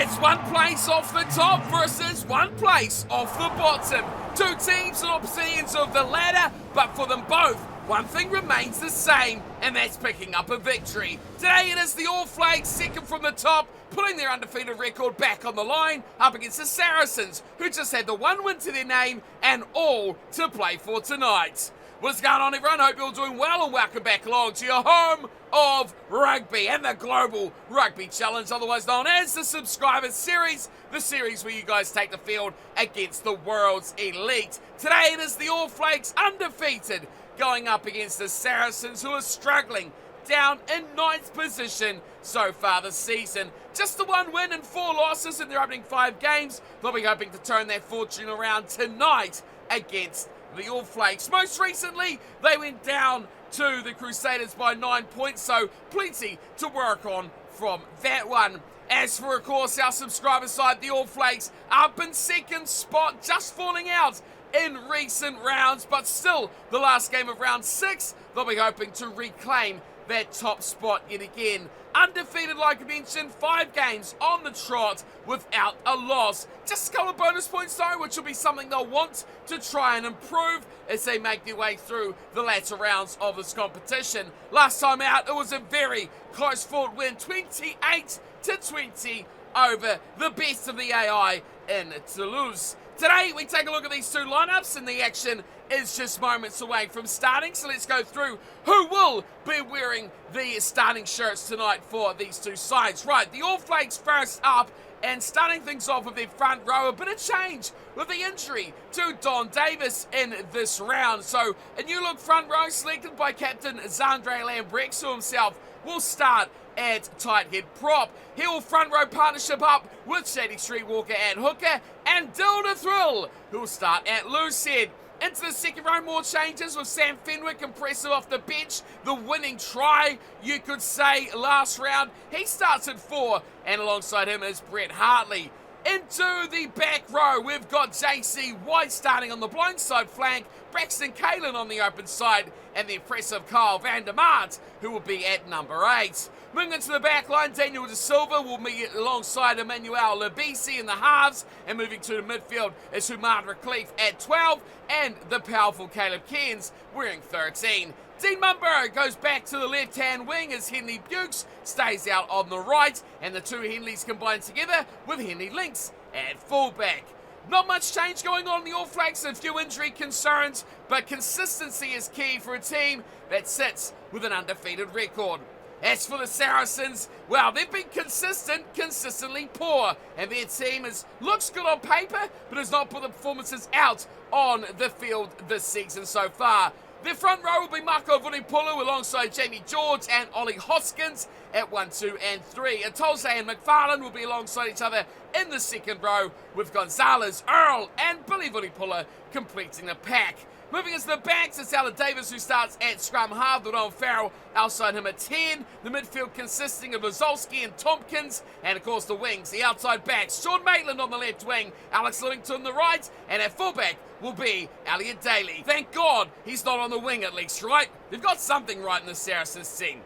It's one place off the top versus one place off the bottom. Two teams on opposite ends of the ladder, but for them both, one thing remains the same, and that's picking up a victory. Today it is the All Flakes, second from the top, putting their undefeated record back on the line, up against the Saracens, who just had the one win to their name and all to play for tonight. What's going on, everyone? Hope you're all doing well, and welcome back along to your home of rugby and the Global Rugby Challenge, otherwise known as the Subscriber Series, the series where you guys take the field against the world's elite. Today it is the All Flakes undefeated, going up against the Saracens, who are struggling down in 9th position so far this season. Just the one win and 4 losses in their opening 5 games. They'll be hoping to turn their fortune around tonight against the All Flakes. Most recently, they went down to the Crusaders by 9 points, so plenty to work on from that one. As for, of course, our subscriber side, the All Flakes up in second spot, just falling out in recent rounds, but still the last game of round 6, they'll be hoping to reclaim that top spot yet again. Undefeated, like I mentioned, 5 games on the trot without a loss. Just a couple of bonus points though, which will be something they'll want to try and improve as they make their way through the latter rounds of this competition. Last time out, it was a very close fought win, 28-20 over the best of the AI in Toulouse. Today, we take a look at these two lineups, and the action is just moments away from starting. So let's go through who will be wearing the starting shirts tonight for these two sides. Right, the All Flakes first up, and starting things off with their front row, a bit of change with the injury to Don Davis in this round. So a new look front row selected by Captain Zandre Lambrex, who himself will start at tight head prop. He will front row partnership up with Shady Streetwalker at hooker, and Dilda Thrill, who will start at loose head. Into the second row, more changes with Sam Fenwick impressive off the bench. The winning try, you could say, last round. He starts at 4, and alongside him is Brett Hartley. Into the back row, we've got JC White starting on the blindside flank, Braxton Kalin on the open side, and the impressive Kyle van der Maat, who will be at number 8. Moving into the back line, Daniel De Silva will be alongside Emmanuel Labisi in the halves, and moving to the midfield is Humad Reclief at 12, and the powerful Caleb Cairns wearing 13. Dean Munburg goes back to the left-hand wing as Henley Bukes stays out on the right, and the two Henleys combine together with Henley Links at fullback. Not much change going on in the All Flakes, a few injury concerns, but consistency is key for a team that sits with an undefeated record. As for the Saracens, well, they've been consistently poor, and their team looks good on paper, but has not put the performances out on the field this season so far. Their front row will be Marco Vunipulu alongside Jamie George and Ollie Hoskins at 1, 2 and 3. Atolze and McFarlane will be alongside each other in the second row, with Gonzalez, Earl and Billy Vunipulu completing the pack. Moving into the backs, it's Alan Davis who starts at scrum half, with Owen Farrell outside him at 10. The midfield consisting of Lazolski and Tompkins, and of course the wings, the outside backs. Sean Maitland on the left wing, Alex Livington on the right, and at fullback will be Elliot Daly. Thank God he's not on the wing at least, right? They've got something right in the Saracens team.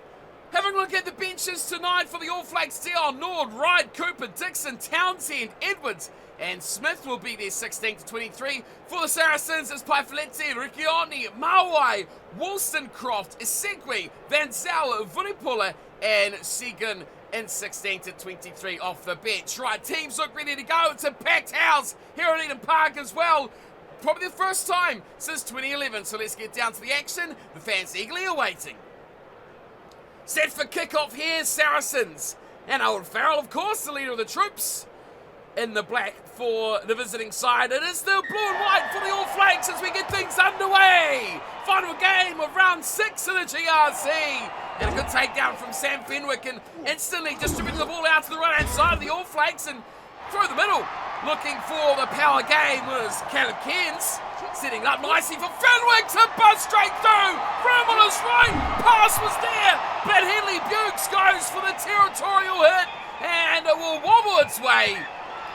Having a look at the benches tonight for the All Flakes, Dion, Nord, Wright, Cooper, Dixon, Townsend, Edwards, and Smith will be there 16-23. For the Saracens, it's Paifaleti, Riccioni, Mawai, Wollstonecroft, Esekwe, Van Zel, Vunipula, and Segan in 16-23 off the bench. Right, teams look ready to go. It's a packed house here at Eden Park as well. Probably the first time since 2011, so let's get down to the action. The fans eagerly awaiting. Set for kickoff here, Saracens. And Owen Farrell, of course, the leader of the troops, in the black for the visiting side. It is the blue and white for the All Flakes as we get things underway. Final game of round 6 of the GRC. And a good takedown from Sam Fenwick, and instantly distributing the ball out to the right-hand side of the All Flakes and through the middle. Looking for the power game was Caleb Cairns, setting up nicely for Fenwick to bust straight through. Room on his right, pass was there, but Henley Bukes goes for the territorial hit, and it will wobble its way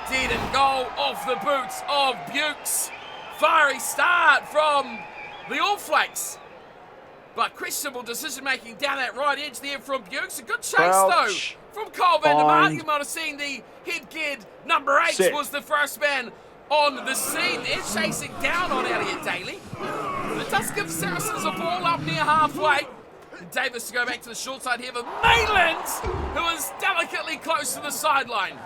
dead and goal off the boots of Bukes. Fiery start from the All Flakes. But questionable decision-making down that right edge there from Bukes. A good chase, Crouch. though, from Kyle van der Maat. Bind. You might have seen the head-geared number 8 Set. was the first man on the scene. They're chasing down on Elliot Daly. It does give Saracens a ball up near halfway. Davis to go back to the short side here for Maitland, who is delicately close to the sideline.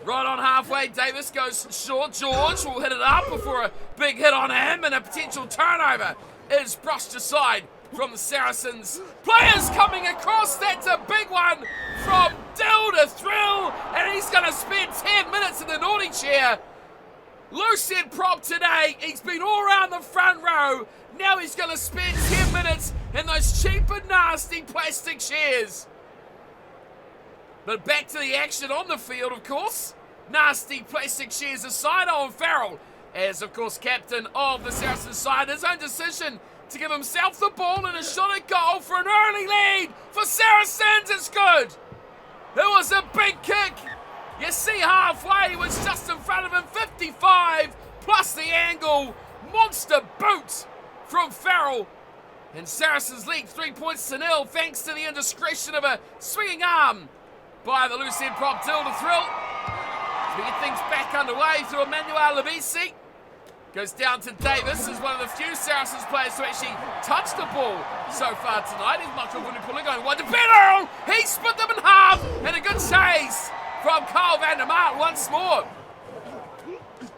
Right on halfway, Davis goes short. George will hit it up before a big hit on him, and a potential turnover is brushed aside from the Saracens. Players coming across, that's a big one from Dill to Thrill, and he's going to spend 10 minutes in the naughty chair. Loose head prop today, he's been all around the front row, now he's going to spend 10 minutes in those cheap and nasty plastic chairs. But back to the action on the field, of course. Nasty plastic chairs aside, Owen Farrell, as of course captain of the Saracens side, his own decision to give himself the ball and a shot at goal for an early lead for Saracens. It's good. It was a big kick. You see halfway, he was just in front of him, 55 plus the angle. Monster boot from Farrell. And Saracens lead 3 points to 0 thanks to the indiscretion of a swinging arm by the loose head prop Dill to Thrill. We get things back underway through Emmanuel Labisi. Goes down to Davis as one of the few Saracens players to actually touch the ball so far tonight. He's Michael Winipula going wide to Ben Earl. He split them in half, and a good chase from Kyle van der Maat once more.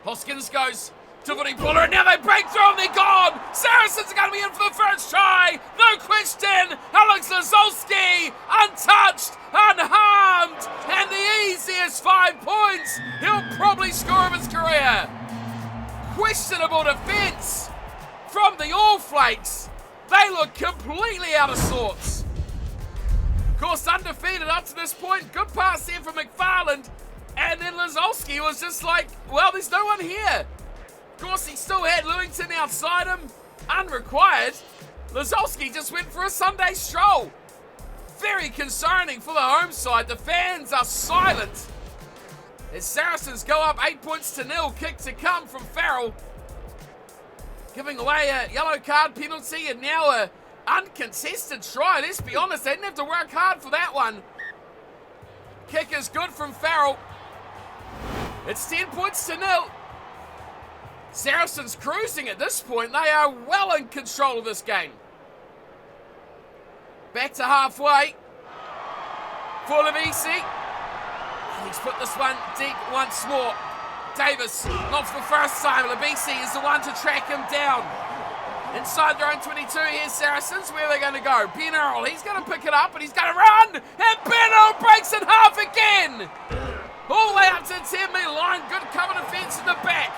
Hoskins goes to Winipula, and now they break through and they're gone. Saracens are going to be in for the first try. No question. Alex Lazolski, untouched, unharmed, and the easiest 5 points he'll probably score of his career. Questionable defence from the All Flakes. They look completely out of sorts. Of course, undefeated up to this point. Good pass there from McFarland. And then Lazolski was just like, well, there's no one here. Of course, he still had Lewington outside him, unrequired. Lazolski just went for a Sunday stroll. Very concerning for the home side. The fans are silent as Saracens go up 8 points to 0. Kick to come from Farrell, giving away a yellow card penalty and now a uncontested try. Let's be honest, they didn't have to work hard for that one. Kick is good from Farrell. It's 10 points to 0. Saracens cruising at this point. They are well in control of this game. Back to halfway for Labisi. He's put this one deep once more. Davis, not for the first time. Labisi is the one to track him down. Inside their own 22 here, Saracens. Where are they going to go? Ben Earl, he's going to pick it up and he's going to run. And Ben Earl breaks in half again. All the way up to the 10-metre line. Good cover defence in the back.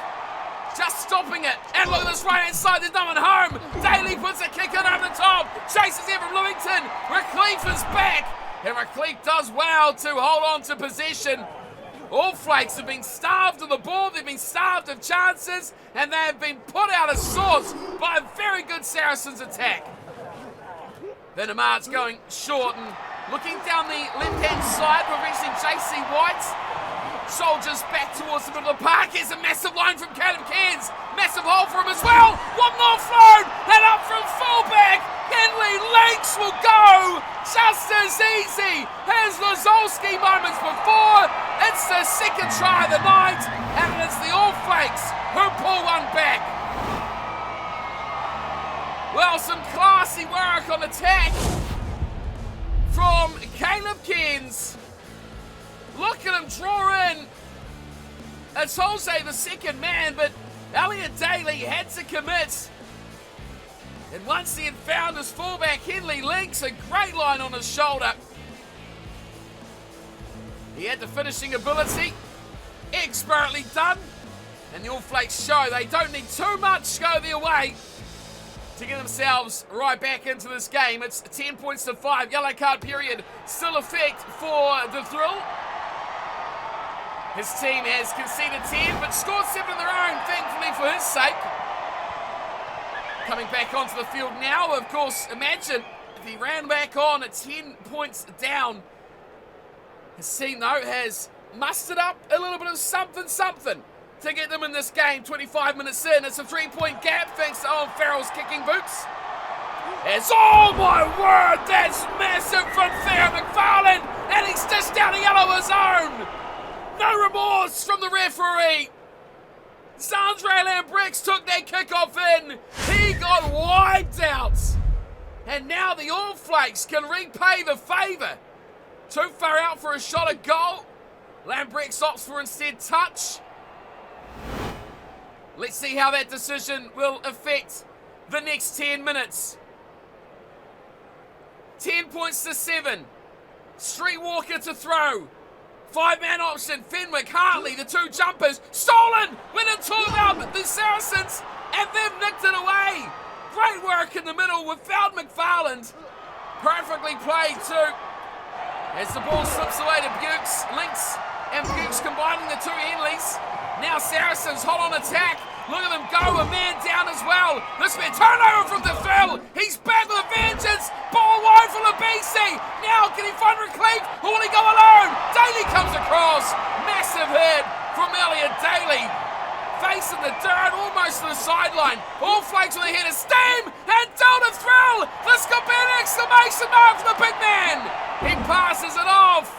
Just stopping it. And look at this right-hand side. There's no one home. Daly puts a kick in over the top. Chases in from Lewington. Recleaf is back. And Recleaf does well to hold on to possession. All Flakes have been starved of the ball. They've been starved of chances. And they have been put out of sorts by a very good Saracens attack. Van der Maat's going short and looking down the left-hand side. We're reaching J.C. White. Soldiers back towards the middle of the park. Here's a massive line from Caleb Cairns. Massive hole for him as well. One more float. And up from fullback. Henley Lakes will go just as easy as Lazolski moments before. It's the second try of the night. And it's the All Flakes who pull one back. Well, some classy work on attack from Caleb Cairns. Look at him draw in. It's Jose the second man, but Elliot Daly had to commit. And once he had found his fullback, Henley Links, a great line on his shoulder. He had the finishing ability. Expertly done. And the All Flakes show they don't need too much to go their way to get themselves right back into this game. It's 10 points to 5. Yellow card period still effect for the Thrill. His team has conceded 10, but scored 7 of their own, thankfully for his sake. Coming back onto the field now, of course, imagine if he ran back on at 10 points down. His team, though, has mustered up a little bit of something to get them in this game. 25 minutes in, it's a 3-point gap thanks to Owen Farrell's kicking boots. It's, oh my word, that's massive from Theo McFarlane, and he's dished out a yellow of his own. No remorse from the referee. Sandre Lambrix took that kickoff in. He got wiped out. And now the All Flakes can repay the favour. Too far out for a shot at goal. Lambrix opts for instead touch. Let's see how that decision will affect the next 10 minutes. 10 points to 7. Streetwalker to throw. 5-man option. Fenwick, Hartley, the two jumpers. Stolen! Went and tore out the Saracens, and they've nicked it away. Great work in the middle without McFarland. Perfectly played too. As the ball slips away to Bukes, Links and Bukes combining the two Henleys. Now Saracens hot on attack. Look at them go, a man down as well. This man, turnover from the Phil. He's back with a vengeance. Ball wide for Labisi. Now can he find Recleve or will he go alone? Daly comes across. Massive hit from Elliot Daly. Facing the dirt, almost to the sideline. All Flakes with a hit of steam, and Delta thrill! This could be an exclamation mark for the big man! He passes it off.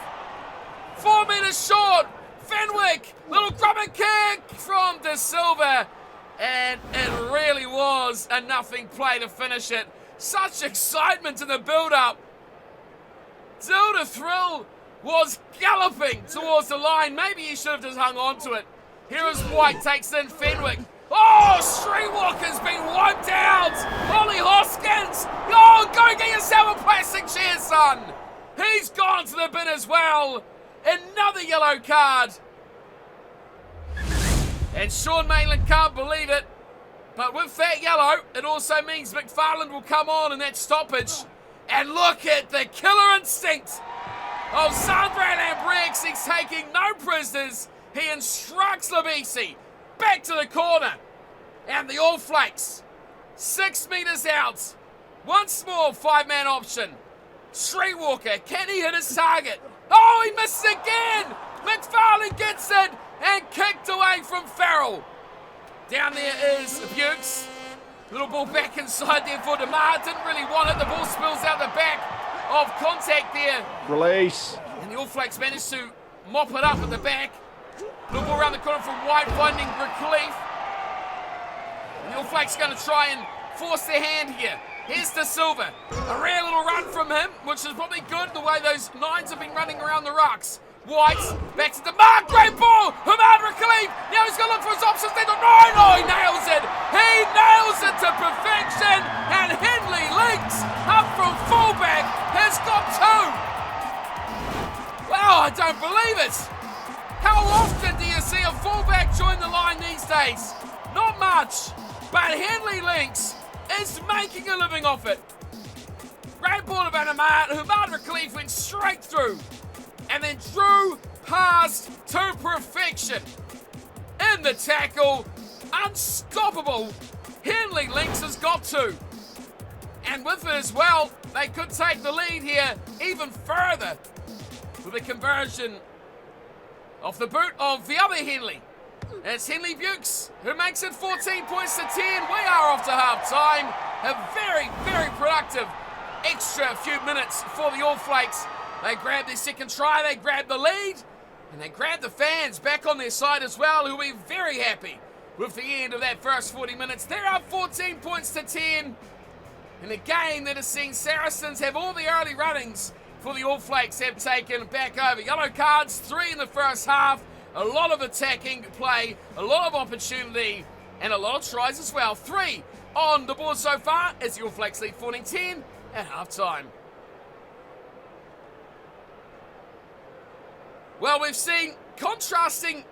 4 metres short. Fenwick, little grubbing kick from De Silva. And it really was a nothing play to finish it. Such excitement in the build-up. Delta Thrill was galloping towards the line. Maybe he should have just hung on to it. Here is White, takes in Fenwick. Oh, Streetwalker's been wiped out. Ollie Hoskins. Oh, go get yourself a plastic chair, son. He's gone to the bin as well. Another yellow card. And Sean Maitland can't believe it. But with that yellow, it also means McFarland will come on in that stoppage. And look at the killer instinct of Sandre Lambrix. He's taking no prisoners. He instructs Labisi back to the corner. And the All Flakes, 6 metres out. Once more, 5-man option. Streetwalker, can he hit his target? Oh, he misses again. McFarlane gets it and kicked away from Farrell. Down there is Bukes. Little ball back inside there for DeMar. Didn't really want it. The ball spills out the back of contact there. Release. And the All Flakes managed to mop it up at the back. Little ball around the corner from White, finding Recleve. And the All Flakes going to try and force their hand here. Here's De Silva. A rare little run from him, which is probably good the way those nines have been running around the rucks. White, back to DeMar, great ball! Hamad Recleve, now he's going to look for his options. No, he nails it! He nails it to perfection! And Henley Links, up from fullback, has got 2! Wow, I don't believe it! How often do you see a fullback join the line these days? Not much, but Henley Links is making a living off it. Great ball about Hamad Recleve went straight through and then drew past to perfection. In the tackle, unstoppable. Henley Links has got 2. And with it as well, they could take the lead here even further with a conversion off the boot of the other Henley. It's Henley Bukes who makes it 14 points to 10. We are off to half time. A very, very productive extra few minutes for the All Flakes. They grabbed their second try, they grabbed the lead, and they grabbed the fans back on their side as well, who will be very happy with the end of that first 40 minutes. They're up 14 points to 10 in a game that has seen Saracens have all the early runnings for the All Flakes have taken back over. Yellow cards, 3 in the first half. A lot of attacking play, a lot of opportunity, and a lot of tries as well. 3 on the board so far as the All Flakes lead 14-10 at half-time. Well, we've seen contrasting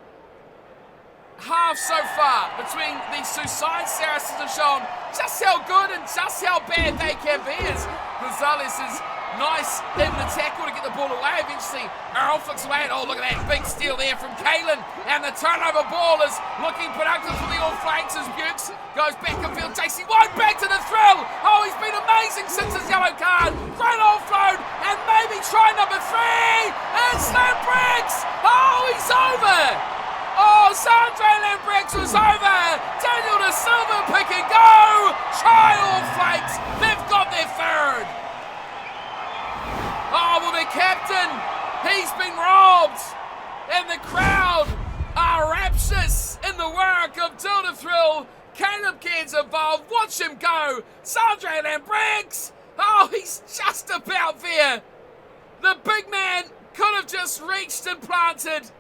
half so far between these two sides. Saracens have shown just how good and just how bad they can be, as Gonzalez is nice in the tackle to get the ball away. Eventually, Earl flicks away, and oh, look at that big steal there from Kalen. And the turnover ball is looking productive for the All Flakes as Bukes goes back and field. JC White back to the thrill. Oh, he's been amazing since his yellow card. Great offload, and maybe try number 3. And Lambrix. Oh, he's over. Oh, Sandre Lambrix was over. Daniel De Silva pick and go. Try All Flakes. They've got their their third. Oh, well, their captain, he's been robbed. And the crowd are rapturous in the work of Till the Thrill. Caleb Cairns involved. Watch him go. Sandre Lambrix. Oh, he's just about there. The big man could have just reached and planted,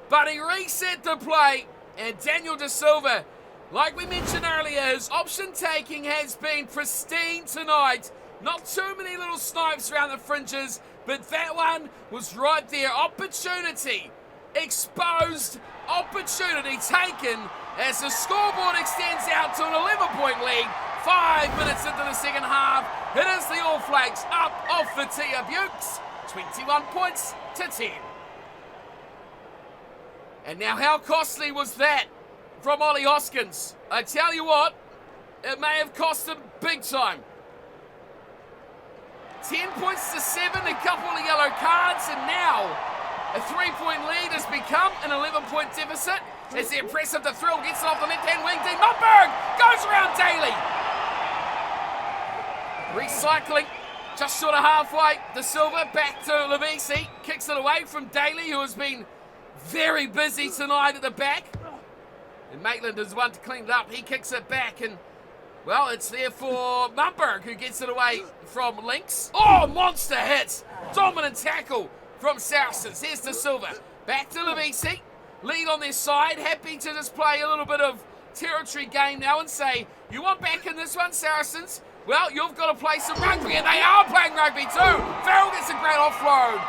but he reset the play. And Daniel De Silva, like we mentioned earlier, his option taking has been pristine tonight. Not too many little snipes around the fringes, but that one was right there. Opportunity exposed, opportunity taken as the scoreboard extends out to an 11-point lead. 5 minutes into the second half, it is the All Flakes up off the tee of Bukes, 21 points to 10. And now how costly was that from Ollie Hoskins? I tell you what, it may have cost him big time. 10 points to 7, a couple of yellow cards, and now a 3-point lead has become an 11-point deficit as the impressive The Thrill gets it off the left-hand wing. Dean Mumberg goes around Daly. Recycling just short of halfway. De Silva back to Levisi. Kicks it away from Daly, who has been very busy tonight at the back. And Maitland is one to clean it up. He kicks it back, and well, it's there for Mumberg, who gets it away from Lynx. Oh, monster hit. Dominant tackle from Saracens. Here's De Silva. Back to Levisi. Lead on their side. Happy to just play a little bit of territory game now and say, you want back in this one, Saracens? Well, you've got to play some rugby, and they are playing rugby too. Farrell gets a great offload.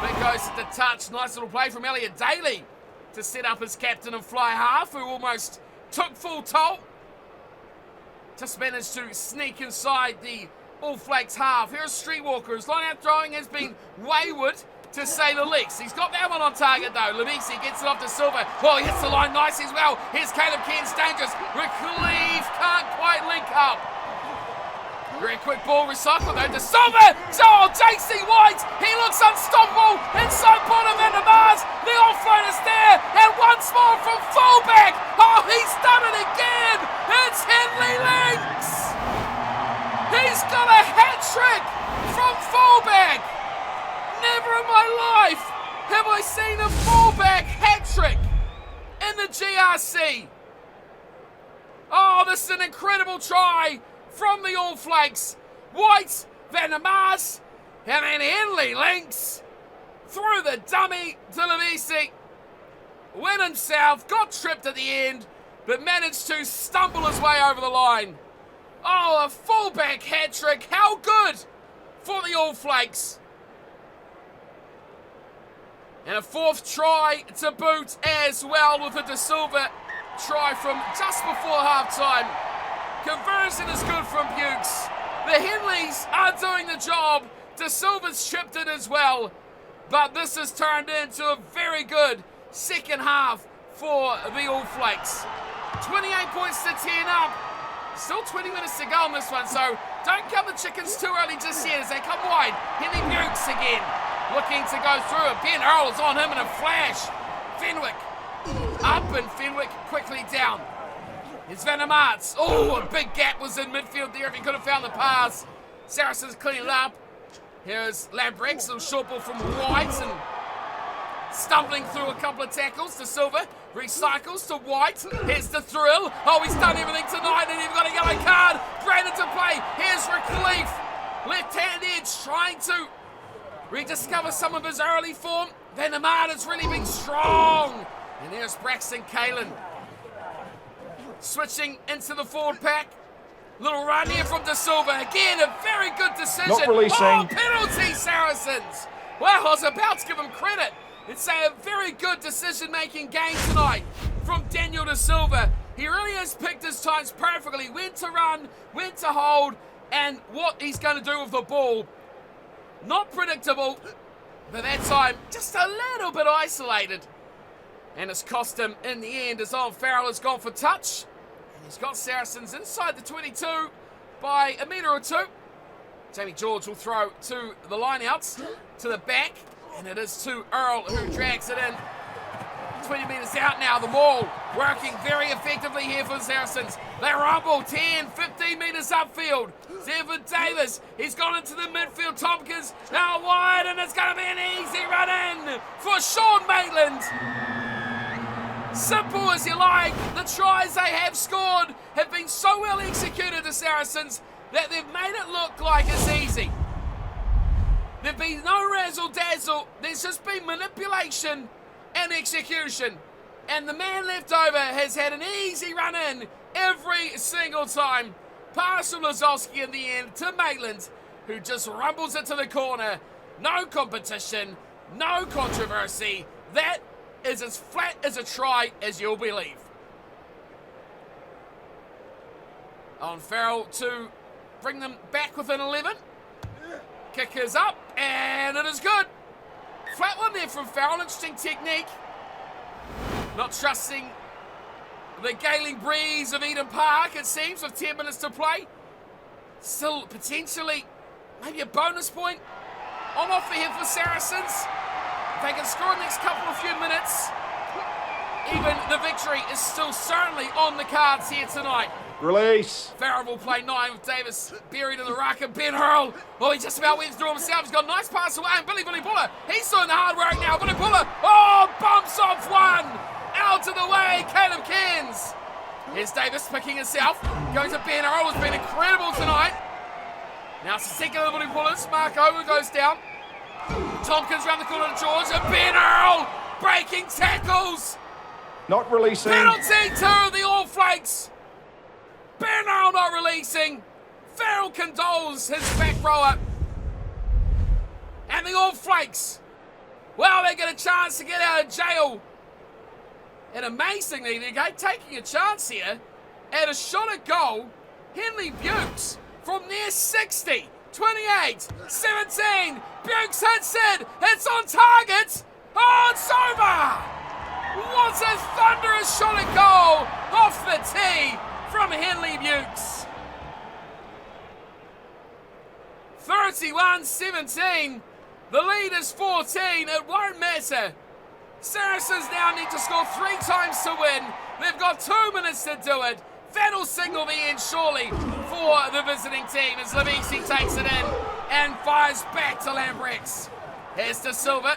There goes the touch. Nice little play from Elliot Daly to set up his captain and fly half, who almost took full toll. Just managed to sneak inside the All Flakes half. Here's Streetwalker. His line-out throwing has been wayward, to say the least. He's got that one on target, though. Levisi gets it off to Silva. Well, he hits the line nice as well. Here's Caleb Cairns, dangerous. Recleave can't quite link up. Very quick ball recycled, though. De Silva! Oh, JC White! He looks unstoppable inside bottom and the Mars. The offload is there, and once more from fullback. Oh, he's done it again! It's Henley Lynx! He's got a hat-trick from fullback! Never in my life have I seen a fullback hat-trick in the GRC. Oh, this is an incredible try from the All Flakes. White, Van der Mars, and then Henley Lynx through the dummy to Levisi. Went himself, got tripped at the end, but managed to stumble his way over the line. Oh, a fullback hat-trick. How good for the All Flakes. And a fourth try to boot as well, with a De Silva try from just before halftime. Conversion is good from Bukes. The Henleys are doing the job. De Silva's chipped it as well. But this has turned into a very good second half for the All Flakes. 28 points to 10 up. Still 20 minutes to go on this one, so don't count the chickens too early just yet as they come wide. Henley Bukes again, looking to go through it. Ben Earl is on him in a flash. Fenwick up, and Fenwick quickly down. It's Van der Mars. Oh, a big gap was in midfield there if he could have found the pass. Saracens clean it up. Here's Lambrix, a little short ball from White, and stumbling through a couple of tackles to Silva. Recycles to White. Here's the Thrill. Oh, he's done everything tonight, and he's got a yellow card. Brandon to play. Here's Recleaf. Left-hand edge, trying to rediscover some of his early form. Van der Mars has really been strong. And there's Braxton Kalen. Switching into the forward pack. Little run here from De Silva. Again, a very good decision. Not releasing. Oh, penalty, Saracens. Well, I was about to give him credit. It's a very good decision-making game tonight from Daniel De Silva. He really has picked his times perfectly. When to run, when to hold, and what he's going to do with the ball. Not predictable, but that time just a little bit isolated. And it's cost him in the end as Owen Farrell has gone for touch. And he's got Saracens inside the 22 by a metre or two. Jamie George will throw to the lineouts, to the back. And it is to Earl who drags it in. 20 metres out now. The maul working very effectively here for the Saracens. They rumble 10, 15 metres upfield. Zevon Davis, he's gone into the midfield. Tompkins now wide, and it's going to be an easy run in for Sean Maitland. Simple as you like. The tries they have scored have been so well executed, the Saracens, that they've made it look like it's easy. There've been no razzle-dazzle. There's just been manipulation and execution. And the man left over has had an easy run in every single time. Pass from Lazowski in the end to Maitland, who just rumbles it to the corner. No competition, no controversy. That is as flat as a try as you'll believe. On Farrell to bring them back within 11. Kick is up, and it is good. Flat one there from Farrell, interesting technique. Not trusting the galing breeze of Eden Park, it seems, with 10 minutes to play. Still potentially maybe a bonus point on offer here for Saracens. If they can score in the next few minutes, even the victory is still certainly on the cards here tonight. Release. Farrell will play 9 with Davis buried in the ruck, and Ben Hurl, well, he just about went through himself. He's got a nice pass away, and Billy Buller, he's doing the hard work now. Billy Buller, bumps off one. Out of the way, Caleb Cairns. Here's Davis picking himself, going to Ben Hurl, who's been incredible tonight. Now it's the second of the Billy Bullers. Mark Owen goes down. Tompkins round the corner to George, and Ben Hurl breaking tackles. Not releasing. Penalty to the All Flakes. Ben Hurl not releasing. Farrell condoles his back rower. And the All Flakes, well, they get a chance to get out of jail. And amazingly, they're taking a chance here at a shot at goal. Henley Bukes from near 60. 28, 17. Bukes hits it. It's on target. Oh, it's over. What a thunderous shot at goal off the tee from Henley Bukes. 31-17. The lead is 14. It won't matter. Saracens now need to score 3 times to win. They've got 2 minutes to do it. That'll signal the end, surely, for the visiting team as Levisi takes it in and fires back to Lambrex. Here's to Silva.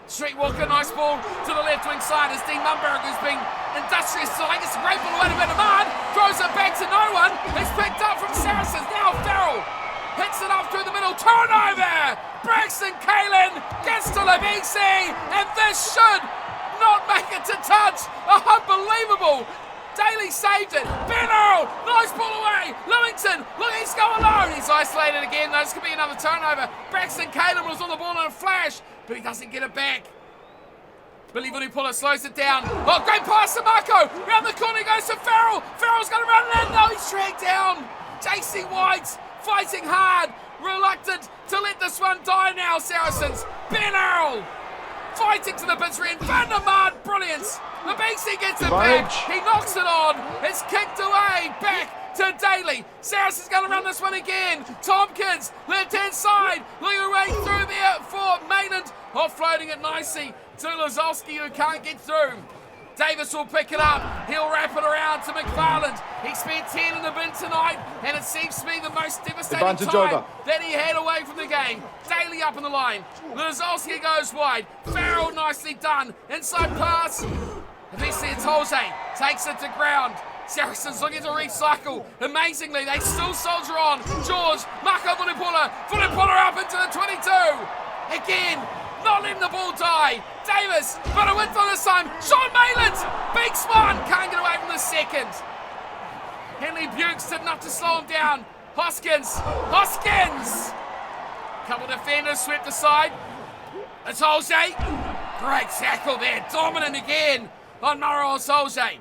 Streetwalker, nice ball to the left wing side as Dean Mumberg, who's been industrious tonight. It's a great ball away to Benamard. Throws it back to no one. It's picked up from Saracens. Now Farrell hits it off through the middle. Turnover! Braxton Kalin gets to Levisi, and this should not make it to touch. Unbelievable! Daly saved it. Ben Earl, nice ball away. Lewington, look, he's going alone. He's isolated again. This could be another turnover. Braxton Kalin was on the ball in a flash, but he doesn't get it back. Billy Vunipola slows it down. Oh, great pass to Marco. Round the corner he goes to Farrell. Farrell's going to run it in. No, he's dragged down. JC White fighting hard. Reluctant to let this one die now, Saracens. Ben Earl fighting to the bitter end. Van der Maart, brilliant. Levisi gets it back. He knocks it on. It's kicked away. Back to Daly. Saracens going to run this one again. Tompkins, left-hand side. Looking away through there for Maitland. Offloading it nicely to Lazowski, who can't get through. Davis will pick it up. He'll wrap it around to McFarland. He spent 10 in the bin tonight, and it seems to be the most devastating time that he had away from the game. Daly up in the line. Lazowski goes wide. Farrell nicely done. Inside pass. Eventually it's Jose. Takes it to ground. Saracens looking to recycle. Amazingly, they still soldier on. George, Marco Vunipola. Vunipola up into the 22. Again, not letting the ball die. Davis, but a win for this time. Sean Maitland, big spot. Can't get away from the second. Henley Bukes did enough to slow him down. Hoskins. Couple defenders swept aside. It's Jose. Great tackle there. Dominant again on Maros Jose.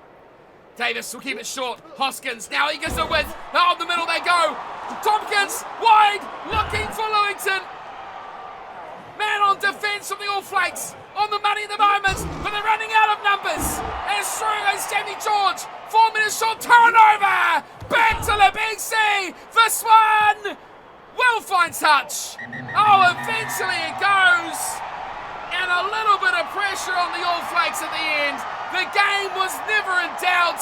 Davis will keep it short. Hoskins, now he gets it with. Oh, the middle they go. Tompkins, wide, looking for Lewington. Man on defence from the All Flakes. On the money at the moment, but they're running out of numbers. And through goes Jamie George. 4 minutes short, turnover. Back to Levisi. This one will find touch. Oh, eventually it goes. And a little bit of pressure on the All Flakes. Flakes at the end. The game was never in doubt,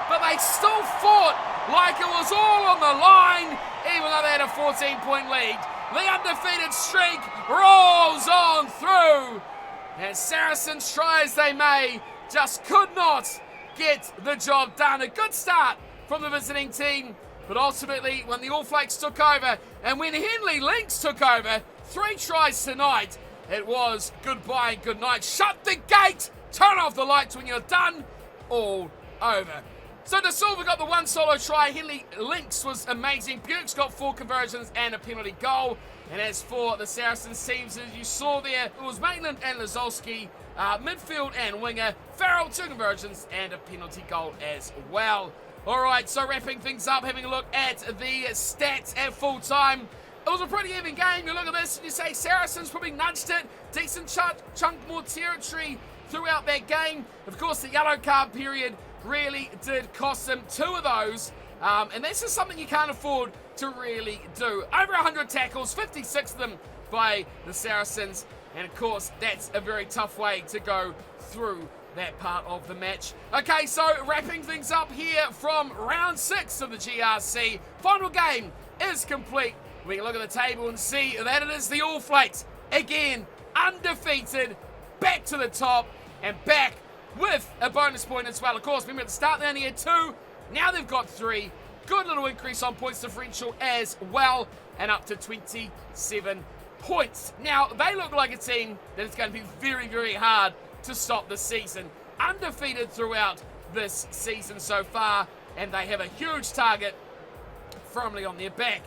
but they still fought like it was all on the line, even though they had a 14-point lead. The undefeated streak rolls on through, and Saracens, try as they may, just could not get the job done. A good start from the visiting team, but ultimately when the All Flakes took over and when Henley Lynx took over, 3 tries tonight, it was goodbye and good night. Shut the gate, turn off the lights when you're done, all over. So De Silva got the 1 solo try. Henley Lynx was amazing. Bukes got 4 conversions and a penalty goal. And as for the Saracens teams, as you saw there, it was Maitland and Lazolski, midfield and winger. Farrell, 2 conversions and a penalty goal as well. All right, so wrapping things up, having a look at the stats at full time. It was a pretty even game. You look at this and you say Saracens probably nudged it. Decent chunk more territory throughout that game. Of course, the yellow card period really did cost them 2 of those. And that's just something you can't afford to really do. Over 100 tackles, 56 of them by the Saracens. And of course, that's a very tough way to go through that part of the match. Okay, so wrapping things up here from round 6 of the GRC. Final game is complete. We can look at the table and see that it is the All Flakes. Again, undefeated, back to the top, and back with a bonus point as well. Of course, remember at the start they only had 2. Now they've got 3. Good little increase on points differential as well, and up to 27 points. Now, they look like a team that is going to be very, very hard to stop this season. Undefeated throughout this season so far, and they have a huge target firmly on their back.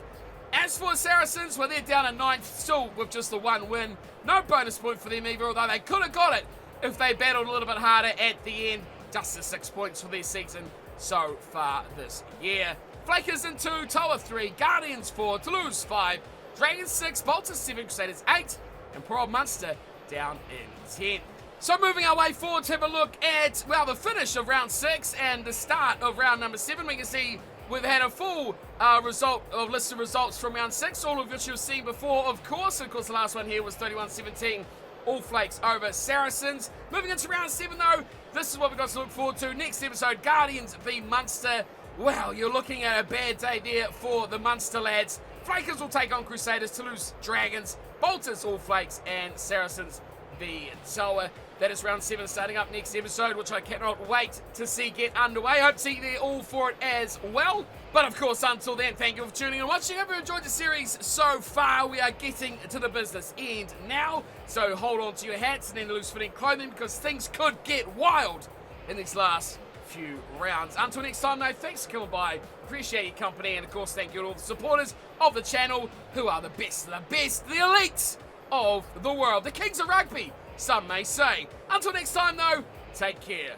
As for Saracens, well, they're down at 9th, still with just the 1 win. No bonus point for them either, although they could have got it if they battled a little bit harder at the end. Just the 6 points for their season so far this year. Flakes in 2, Toa 3, Guardians 4, Toulouse 5, Dragons 6, Bolters 7, Crusaders 8, and poor old Munster down in 10. So moving our way forward to have a look at, well, the finish of round 6 and the start of round number 7. We can see we've had a full list of results from round 6, all of which you've seen before, of course. Of course, the last one here was 31-17. All Flakes over Saracens. Moving into round 7 though, this is what we've got to look forward to. Next episode, Guardians v Munster. Well, you're looking at a bad day there for the Munster lads. Flakes will take on Crusaders, Toulouse Dragons, Bolters All Flakes, and Saracens v Toa. That is round 7 starting up next episode, which I cannot wait to see get underway. Hope to see you there all for it as well. But of course, until then, thank you for tuning in and watching. Hope you enjoyed the series so far. We are getting to the business end now, so hold on to your hats and then loose-fitting clothing, because things could get wild in these last few rounds. Until next time, though, thanks for coming by. Appreciate your company, and of course, thank you to all the supporters of the channel, who are the best, the elites of the world, the kings of rugby, some may say. Until next time, though, take care.